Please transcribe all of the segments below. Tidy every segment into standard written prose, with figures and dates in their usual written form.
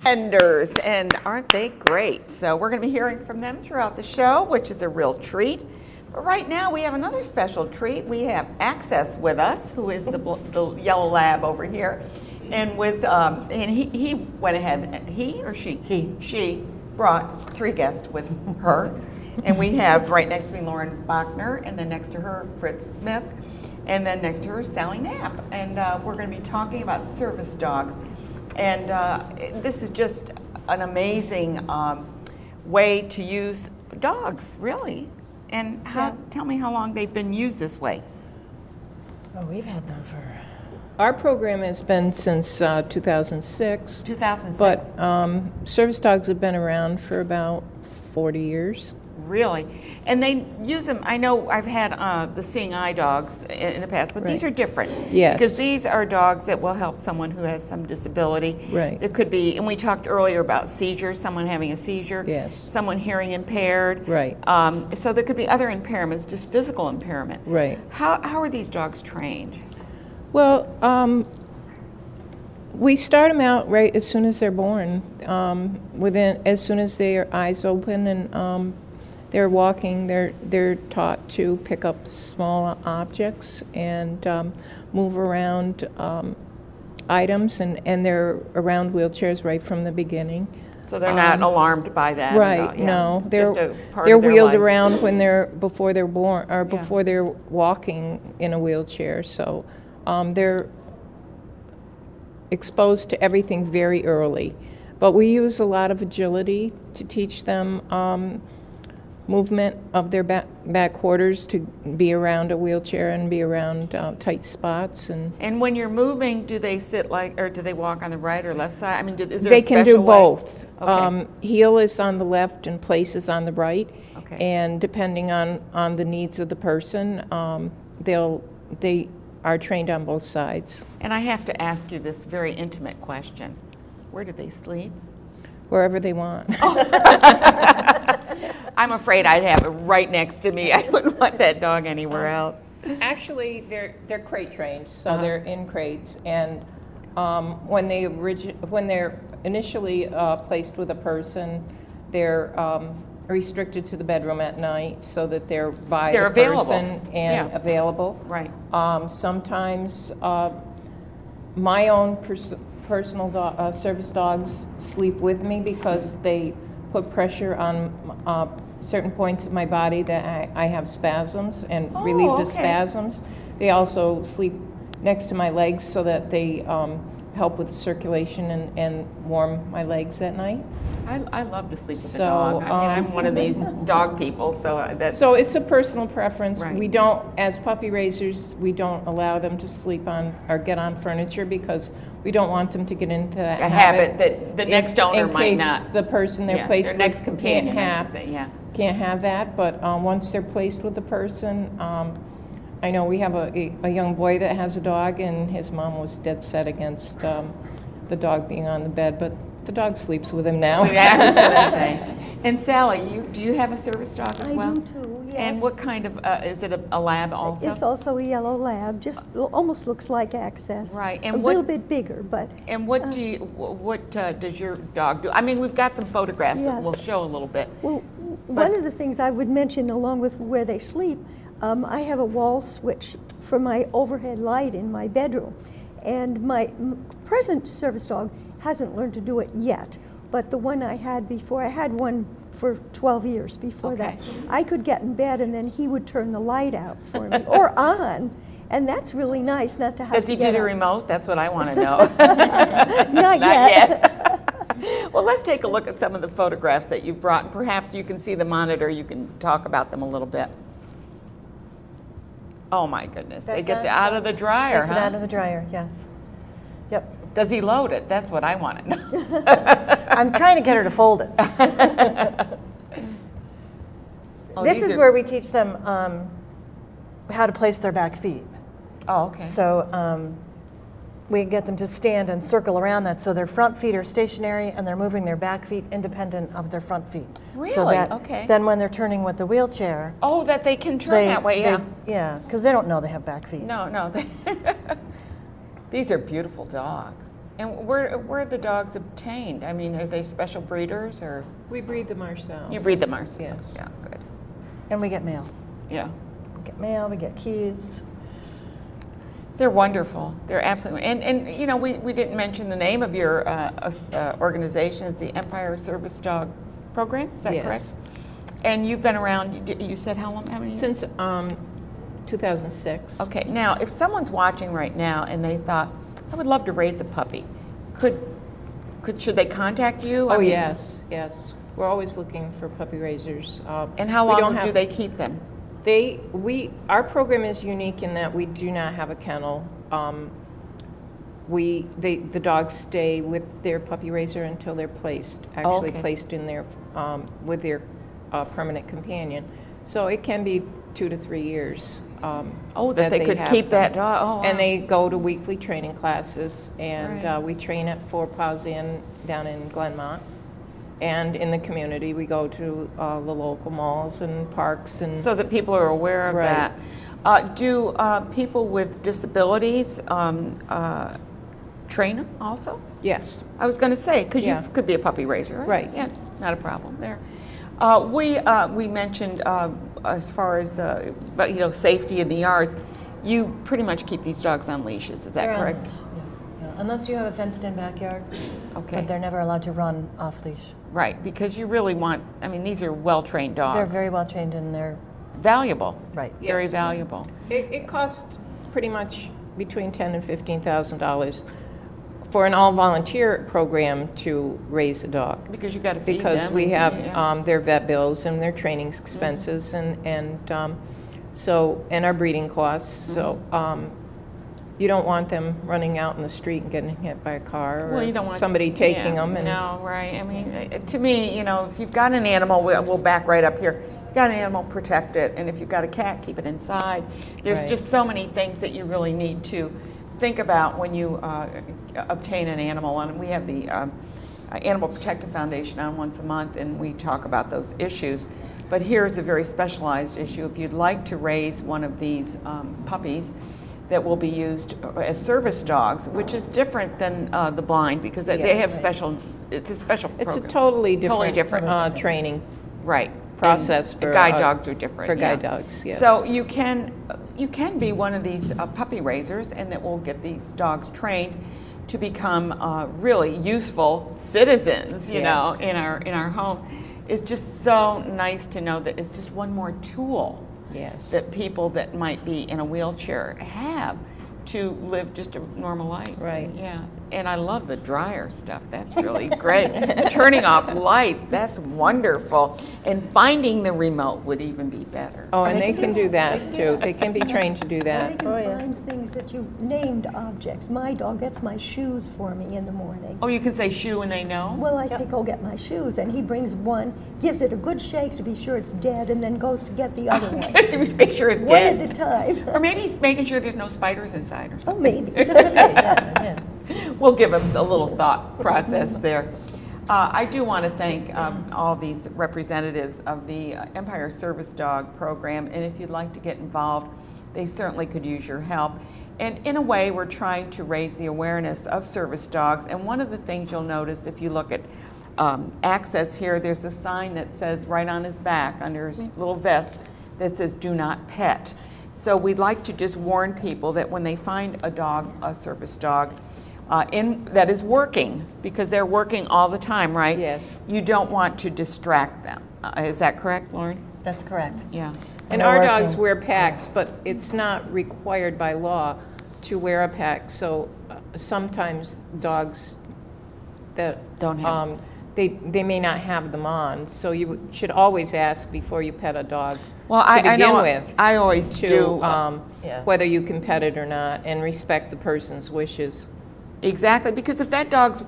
Vendors, and aren't they great? So we're going to be hearing from them throughout the show, which is a real treat. But right now we have another special treat. We have Access with us, who is the yellow lab over here, and he went ahead. He or she? She brought 3 guests with her, and we have right next to me Lauren Bachner, and then next to her Fritz Smith, and then next to her Sally Knapp, and we're going to be talking about service dogs. And this is just an amazing way to use dogs, really. And tell me how long they've been used this way. Oh, we've had them for... Our program has been since 2006. 2006. But service dogs have been around for about 40 years. Really? And they use them, I know I've had the seeing eye dogs in the past, but these are different. Yes. Because these are dogs that will help someone who has some disability. Right. It could be, and we talked earlier about seizures, someone having a seizure. Yes. Someone hearing impaired. Right. So there could be other impairments, just physical impairment. Right. How are these dogs trained? Well, we start them out right as soon as they're born. As soon as their eyes open and they're walking, they're taught to pick up small objects and move around items, and they're around wheelchairs right from the beginning. So they're not alarmed by that. Right? No, they're wheeled around when before they're born or before they're walking in a wheelchair. So they're exposed to everything very early. But we use a lot of agility to teach them movement of their back quarters to be around a wheelchair and be around tight spots. And when you're moving, do they sit or do they walk on the right or left side? I mean, is there they a special can do way? both. Okay. Heel is on the left and place is on the right. Okay. And depending on the needs of the person, they are trained on both sides. And I have to ask you this very intimate question. Where do they sleep? Wherever they want. I'm afraid I'd have it right next to me. I wouldn't want that dog anywhere else. Actually, they're crate trained, so they're in crates. And when they're initially placed with a person, they're restricted to the bedroom at night so that they're by the available. person and available. Right. Sometimes my own personal service dogs sleep with me because they put pressure on certain points of my body that I have spasms and relieve the spasms. They also sleep next to my legs so that they help with circulation and warm my legs at night. I love to sleep with a dog. I mean, I'm one of these dog people, so that's... So it's a personal preference. Right. We don't, as puppy raisers, we don't allow them to sleep on or get on furniture because we don't want them to get into that habit that the next owner might not. The person they're placed their with next companion, I should say, can't have that. But once they're placed with the person, I know we have a young boy that has a dog, and his mom was dead set against the dog being on the bed, but the dog sleeps with him now. Yeah, I was going to say. And Sally, do you have a service dog as well? I do too, yes. And what kind of, is it a lab also? It's also a yellow lab, just almost looks like Access. Right. And a little bit bigger, but... And what does your dog do? I mean, we've got some photographs that we'll show a little bit. Well, one of the things I would mention along with where they sleep, I have a wall switch for my overhead light in my bedroom. And my present service dog hasn't learned to do it yet, but the one I had before, I had one for 12 years before that. I could get in bed and then he would turn the light out for me, or on, and that's really nice not to have to Does he do the remote? That's what I want to know. Not yet. Well, let's take a look at some of the photographs that you've brought, and perhaps you can see the monitor, you can talk about them a little bit. Oh my goodness, they get out of the dryer, Takes it out of the dryer, yes. Yep. Does he load it? That's what I want to know. I'm trying to get her to fold it. This is where we teach them how to place their back feet. Oh, okay. So we get them to stand and circle around that so their front feet are stationary and they're moving their back feet independent of their front feet. Really? So that okay. Then when they're turning with the wheelchair... Oh, that they can turn that way, yeah. Yeah, because they don't know they have back feet. No. These are beautiful dogs. And where are the dogs obtained? I mean, are they special breeders or? We breed them ourselves. You breed them ourselves? Yes. Yeah, good. And we get mail. Yeah. We get mail, we get keys. They're wonderful. They're absolutely, and you know, we didn't mention the name of your organization. It's the Empire Servicedog Program, is that Yes. correct? And you've been around, you said how long, how many years? Since 2006. Okay, now if someone's watching right now and they thought, I would love to raise a puppy, should they contact you? I Oh, mean, yes, yes. We're always looking for puppy raisers. And how we don't long have- do they keep them? Our program is unique in that we do not have a kennel. The dogs stay with their puppy raiser until they're placed Okay. placed in their with their permanent companion. So it can be 2 to 3 years. That they could have keep them. that dog. Oh, wow. And they go to weekly training classes, and Right. we train at 4 Paws Inn down in Glenmont. And in the community, we go to the local malls and parks and. So that people are aware of Right. that. Do people with disabilities train them also? Yes. I was going to say, because Yeah. you could be a puppy raiser, right? Right. Yeah, not a problem there. We mentioned as far as safety in the yards, you pretty much keep these dogs on leashes. Is that They're on correct? leash, yeah. Unless you have a fenced-in backyard, Okay. but they're never allowed to run off leash. Right, because you really want. I mean, these are well-trained dogs. They're very well trained and they're valuable. right. Very Yes. valuable. It costs pretty much between $10,000 and $15,000 for an all-volunteer program to raise a dog. Because you got to feed them. Because we have Yeah. their vet bills and their training expenses and our breeding costs. So you don't want them running out in the street and getting hit by a car or Well, you don't want somebody taking them. And no, right. I mean, to me, if you've got an animal, we'll back right up here. If you've got an animal, protect it. And if you've got a cat, keep it inside. There's Right. just so many things that you really need to think about when you obtain an animal. And we have the Animal Protective Foundation on once a month, and we talk about those issues. But here's a very specialized issue. If you'd like to raise one of these puppies, that will be used as service dogs, which is different than the blind because they Yes. have special. It's a special it's program. a totally different, different. training Right. process And for guide dogs are different. For yeah. guide dogs, yes. So you can be one of these puppy raisers, and that will get these dogs trained to become really useful citizens. You know, Yes. in our home. It's just so nice to know that it's just one more tool Yes. that people that might be in a wheelchair have to live just a normal life. Right. Yeah. And I love the dryer stuff. That's really great. Turning off lights, that's wonderful. And finding the remote would even be better. Oh, and they can do that too. They can be trained to do They that. can Oh, yeah. find things that you named objects. My dog gets my shoes for me in the morning. Oh, you can say shoe and they know? Well, I say, go get my shoes, and he brings one, gives it a good shake to be sure it's dead, and then goes to get the other one. To make sure it's One at dead. a time. Or maybe he's making sure there's no spiders inside or Oh, something. maybe. Yeah. We'll give them a little thought process there. I do want to thank all these representatives of the Empire Servicedog Program, and if you'd like to get involved, they certainly could use your help. And in a way, we're trying to raise the awareness of service dogs, and one of the things you'll notice if you look at Access here, there's a sign that says right on his back, under his little vest, that says, "Do not pet." So we'd like to just warn people that when they find a dog, a service dog, that is working, because they're working all the time, right? Yes. You don't want to distract them. Is that correct, Lauren? That's correct. Yeah. And they're our working. dogs wear packs, but it's not required by law to wear a pack. So sometimes dogs that Don't have they may not have them on. So you should always ask before you pet a dog. Well, to I begin know with, I always to do. Yeah. whether you can pet it or not, and respect the person's wishes. Exactly, because if that dog's,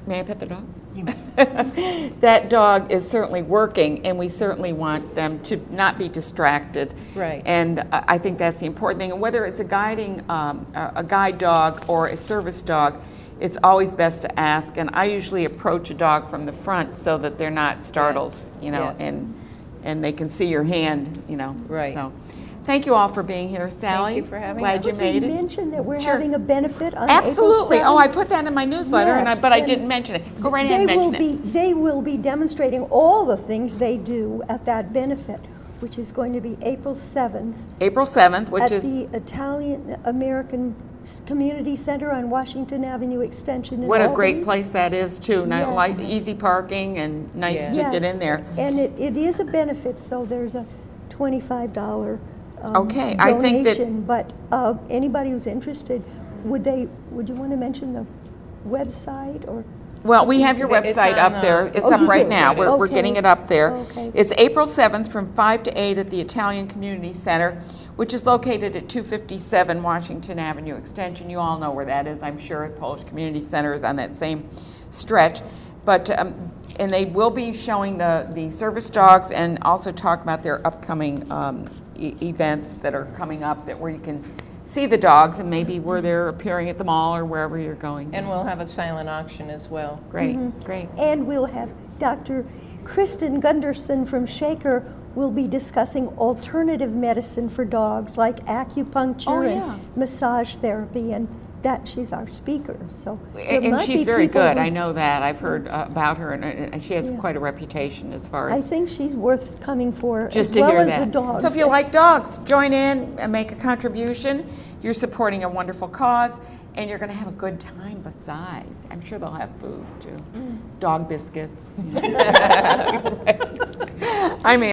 may I pet the dog? That dog is certainly working, and we certainly want them to not be distracted. Right. And I think that's the important thing. And whether it's a guide dog or a service dog, it's always best to ask. And I usually approach a dog from the front so that they're not startled, Yes. Yes. and they can see your hand, Right. So, Thank you all for being here, Sally. you for having Glad us. you Could made we it. mention that we're Sure. having a benefit on Absolutely. April Oh, I 7th? put that in my newsletter, Yes, but I and didn't mention it. Go right ahead and They will mention it. They will be demonstrating all the things they do at that benefit, which is going to be April 7th April 7th, which at is the Italian American Community Center on Washington Avenue Extension in what a Albany. great place that is too. Yes. Like easy parking and nice to Yes. get in there. And it is a benefit, so there's a $25 Okay, I think that- donation. But anybody who's interested, would you want to mention the website or? Well, we have your It's website on up there. the- It's Oh, up you right do? now. We're Okay. getting it up there. Okay. It's April 7th from 5 to 8 at the Italian Community Center, which is located at 257 Washington Avenue Extension. You all know where that is, I'm sure. Polish Community Center is on that same stretch. But and they will be showing the service dogs and also talk about their upcoming events that are coming up where you can see the dogs and maybe where they're appearing at the mall or wherever you're going. And we'll have a silent auction as well. Great, great. And we'll have Dr. Kristen Gunderson from Shaker will be discussing alternative medicine for dogs like acupuncture Oh, yeah. and massage therapy, and that she's our speaker. So there And might she's be very people good. who- I know that. I've heard about her, and she has Yeah. quite a reputation as far I as think she's worth coming for, just as to well hear as that. the dogs. So if you like dogs, join in and make a contribution. You're supporting a wonderful cause, and you're going to have a good time besides. I'm sure they'll have food too. Dog biscuits. I mean.